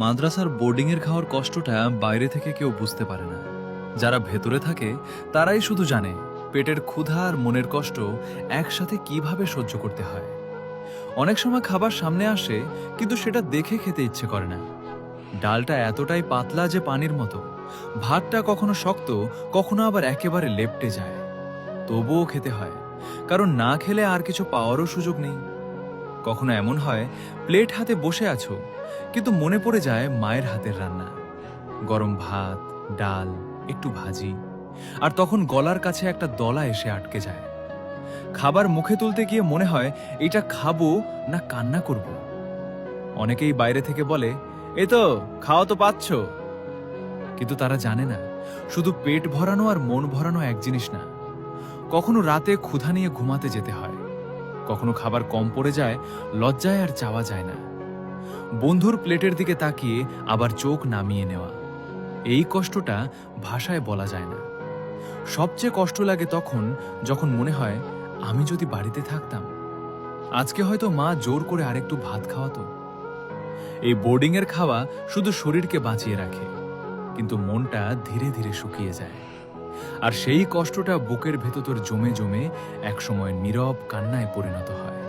মাদ্রাসার বোর্ডিংয়ের খাওয়ার কষ্টটা বাইরে থেকে কেউ বুঝতে পারে না। যারা ভেতরে থাকে তারাই শুধু জানে পেটের ক্ষুধা আর মনের কষ্ট একসাথে কিভাবে সহ্য করতে হয়। অনেক সময় খাবার সামনে আসে, কিন্তু সেটা দেখে খেতে ইচ্ছে করে না। ডালটা এতটাই পাতলা যে পানির মতো, ভাতটা কখনো শক্ত, কখনো আবার একেবারে লেপ্টে যায়। তবুও খেতে হয়, কারণ না খেলে আর কিছু পাওয়ারও সুযোগ নেই। কখনো এমন হয় প্লেট হাতে বসে আছো, কিন্তু মনে পড়ে যায় মায়ের হাতের রান্না, গরম ভাত, ডাল, একটু ভাজি, আর তখন গলার কাছে একটা দলা এসে আটকে যায়। খাবার মুখে তুলতে গিয়ে মনে হয় এটা খাবো না কান্না করব। অনেকেই বাইরে থেকে বলে, এ তো খাওয়া তো পাচ্ছ, কিন্তু তারা জানে না শুধু পেট ভরানো আর মন ভরানো এক জিনিস না। কখনো রাতে ক্ষুধা নিয়ে ঘুমাতে যেতে হয়, কখনো খাবার কম পড়ে যায়, লজ্জায় আর চাওয়া যায় না। বন্ধুর প্লেটের দিকে তাকিয়ে আবার চোখ নামিয়ে নেওয়া, এই কষ্টটা ভাষায় বলা যায় না। সবচেয়ে কষ্ট লাগে তখন যখন মনে হয় আমি যদি বাড়িতে থাকতাম, আজকে হয়তো মা জোর করে আরেকটু ভাত খাওয়াতো। এই বোর্ডিংয়ের খাওয়া শুধু শরীরকে বাঁচিয়ে রাখে, কিন্তু মনটা ধীরে ধীরে শুকিয়ে যায়। আর সেই কষ্টটা বুকের ভেতর জমে জমে একসময় নীরব কান্নায় পরিণত হয়।